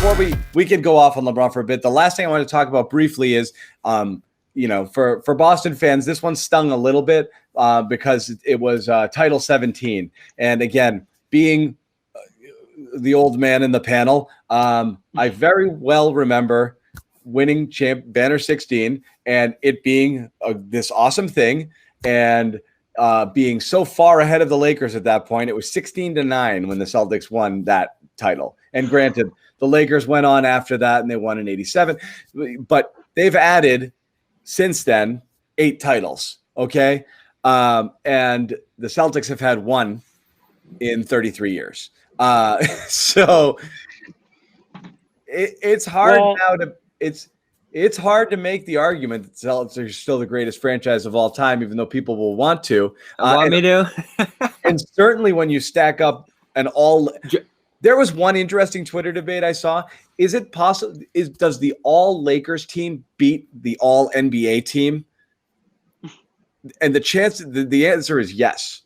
before we could go off on LeBron for a bit, the last thing I want to talk about briefly is, for Boston fans, this one stung a little bit because it was Title 17. And again, being the old man in the panel, I very well remember winning Banner 16 and it being this awesome thing and being so far ahead of the Lakers at that point. It was 16-9 when the Celtics won that title. And granted, the Lakers went on after that and they won in 87, but they've added since then 8 titles. Okay. And the Celtics have had 1 in 33 years. So it's hard now to, it's hard to make the argument that the Celtics are still the greatest franchise of all time, even though people will want to. Want me to? And certainly when you stack up there was one interesting Twitter debate I saw. Is it possible? Does the all Lakers team beat the all NBA team? And the answer is yes.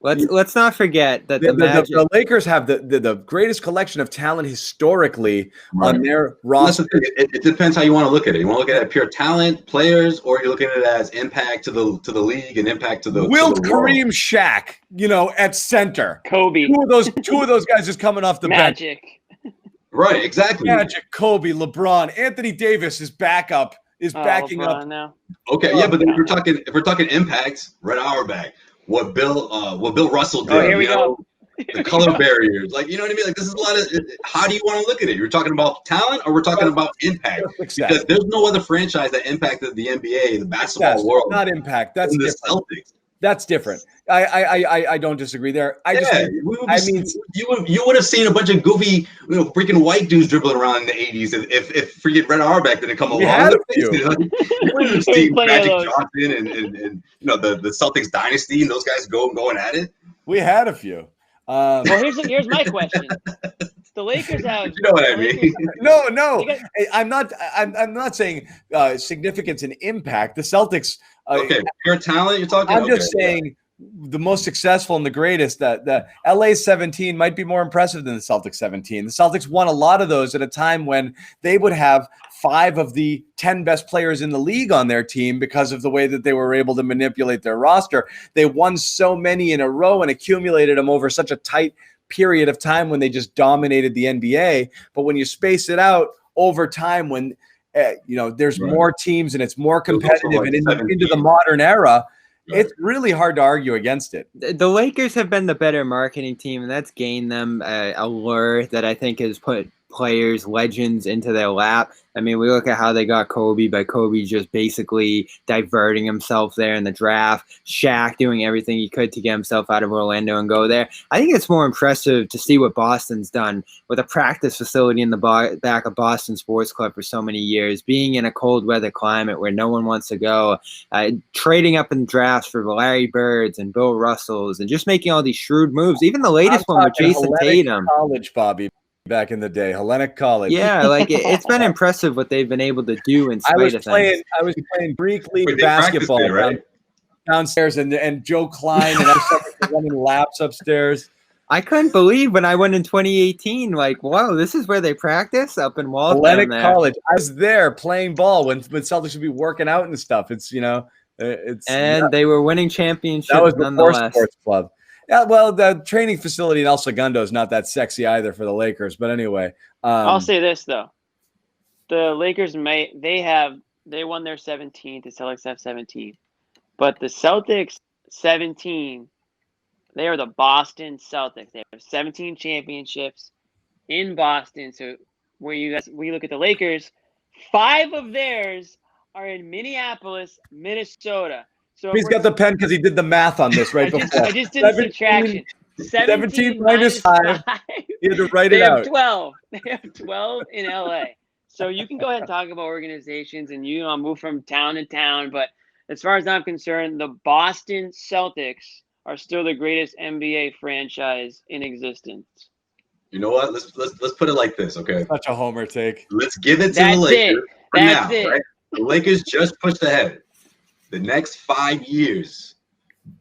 Let's not forget that the Lakers have the greatest collection of talent historically on their roster. It depends how you want to look at it. You want to look at it pure talent, players, or you're looking at it as impact to the league and impact to the Wilt, to the Kareem, Shaq, at center. Kobe. Two of those guys just coming off the Magic. bench. Right, exactly. Magic, Kobe, LeBron, Anthony Davis is backing LeBron up now. Okay, yeah, but then if we're talking impact, Red Auerbach, what Bill Russell did, here we go. The color barriers, you know what I mean? This is a lot of. How do you want to look at it? You're talking about talent, or we're talking about impact? Because there's no other franchise that impacted the NBA, the basketball world. Not impact. That's the different. Celtics. That's different. I don't disagree there. You would have seen a bunch of goofy, freaking white dudes dribbling around in the '80s if freaking Red Auerbach didn't come along. We had a few. You would have seen Magic Johnson and the Celtics dynasty and those guys going at it. We had a few. Well, here's my question. The Lakers have. You know what I mean? No. I'm not saying significance and impact. The Celtics. Okay, pure talent. You're talking. I'm just saying the most successful and the greatest. That the LA 17 might be more impressive than the Celtics 17. The Celtics won a lot of those at a time when they would have 5 of the 10 best players in the league on their team because of the way that they were able to manipulate their roster. They won so many in a row and accumulated them over such a tight period of time when they just dominated the NBA. But when you space it out over time, when there's more teams and it's more competitive and into the modern era, it's really hard to argue against it. The Lakers have been the better marketing team, and that's gained them a lure that I think has put players, legends into their lap. I mean, we look at how they got Kobe by Kobe just basically diverting himself there in the draft. Shaq doing everything he could to get himself out of Orlando and go there. I think it's more impressive to see what Boston's done with a practice facility in the back of Boston Sports Club for so many years, being in a cold weather climate where no one wants to go, trading up in drafts for Larry Birds and Bill Russells, and just making all these shrewd moves. Even the latest one with Jason Tatum. College, Bobby. Back in the day, Hellenic College. Yeah, it's been impressive what they've been able to do in spite of things. I was playing Greek League basketball downstairs, and Joe Klein and I started running laps upstairs. I couldn't believe when I went in 2018, wow, this is where they practice up in Waltham. Hellenic College. I was there playing ball when Celtics would be working out and stuff. They were winning championships. That was before nonetheless. Sports Club. Yeah, well, the training facility in El Segundo is not that sexy either for the Lakers. But anyway, I'll say this though: the Lakers they won their 17th. The Celtics have 17, but the Celtics 17, they are the Boston Celtics. They have 17 championships in Boston. So we look at the Lakers, 5 of theirs are in Minneapolis, Minnesota. So he's got the pen because he did the math on this right before. I just did the subtraction. 17 minus 5. You had to write it out. 12. They have 12 in LA. So you can go ahead and talk about organizations and move from town to town. But as far as I'm concerned, the Boston Celtics are still the greatest NBA franchise in existence. You know what? Let's put it like this, okay? Such a homer take. Let's give it to the Lakers. That's it. Right? The Lakers just pushed ahead. The next 5 years,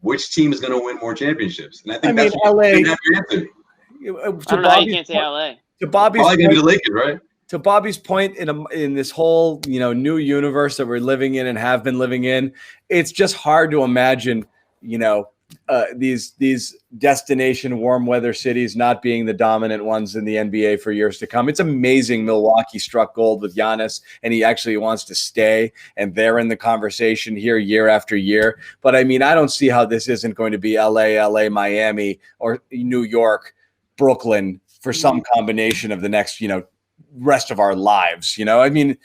which team is going to win more championships? And I think that's LA. I don't know how you can't say LA. to Bobby's Probably gonna be the point, Lakers, right? to Bobby's point, in this whole new universe that we're living in and have been living in, it's just hard to imagine these destination warm weather cities not being the dominant ones in the NBA for years to come. It's amazing Milwaukee struck gold with Giannis, and he actually wants to stay, and they're in the conversation here year after year. But I mean, I don't see how this isn't going to be LA, Miami, or New York, Brooklyn for some combination of the next, rest of our lives. I mean,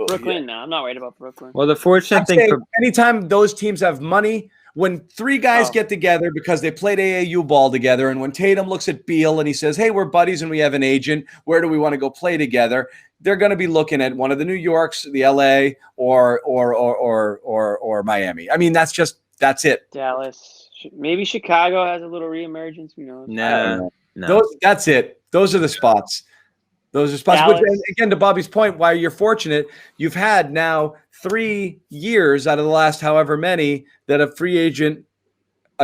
Brooklyn, no, I'm not worried about Brooklyn. Well, the fortunate thing for anytime those teams have money, when three guys get together because they played AAU ball together, and when Tatum looks at Beal and he says, "Hey, we're buddies and we have an agent. Where do we want to go play together?" They're going to be looking at one of the New Yorks, the LA, or Miami. I mean, that's it. Dallas, maybe Chicago has a little reemergence. Who knows? No. That's it. Those are the spots. Those are spots. Which, again, to Bobby's point, why you're fortunate, you've had now 3 years out of the last however many that a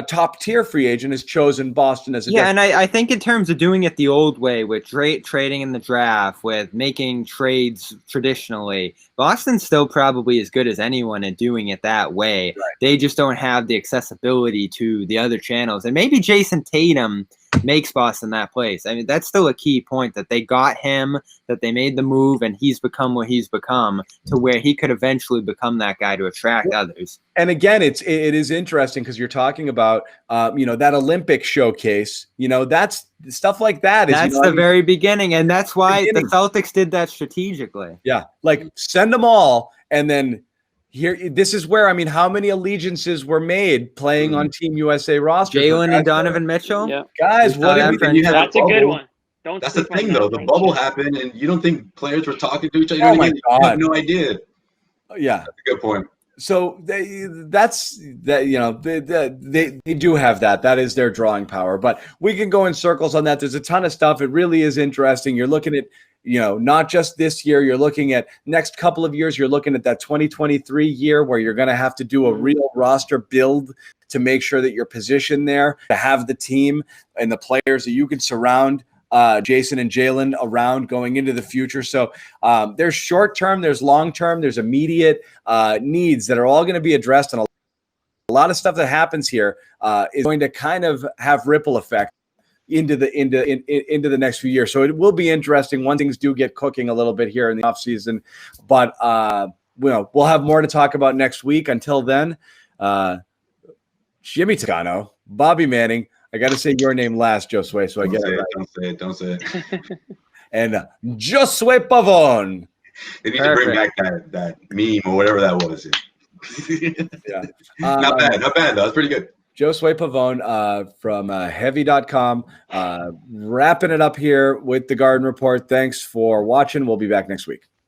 top tier free agent has chosen Boston as a and I think in terms of doing it the old way with trading in the draft, with making trades traditionally, Boston's still probably as good as anyone at doing it that way. Right. They just don't have the accessibility to the other channels. And maybe Jason Tatum makes Boston that place. I mean, that's still a key point, that they got him, that they made the move, and he's become what he's become, to where he could eventually become that guy to attract others. And again, it is interesting because you're talking about that Olympic showcase. That's stuff like that. That's the very beginning, and that's why the Celtics did that strategically. Yeah, like send them all, and then here. This is where how many allegiances were made playing on Team USA roster? Jalen and Donovan Mitchell. Yeah. Guys, what did we? That's a good one. That's the thing, though. The bubble happened, and you don't think players were talking to each other. Oh my God. You have no idea. Yeah, that's a good point. So they do have that. That is their drawing power. But we can go in circles on that. There's a ton of stuff. It really is interesting. You're looking at, not just this year. You're looking at next couple of years. You're looking at that 2023 year where you're going to have to do a real roster build to make sure that you're positioned there, to have the team and the players that you can surround Jason and Jalen around going into the future. So there's short term, there's long term, there's immediate needs that are all going to be addressed, and a lot of stuff that happens here is going to kind of have ripple effect into the next few years. So it will be interesting when things do get cooking a little bit here in the offseason. But we'll have more to talk about next week. Until then, Jimmy Toscano, Bobby Manning. I got to say your name last, Josue, so I get it right. Don't say it. And Josue Pavon. They need to bring back that meme or whatever that was. Yeah. Not bad, though. That's pretty good. Josue Pavon from heavy.com. Wrapping it up here with the Garden Report. Thanks for watching. We'll be back next week.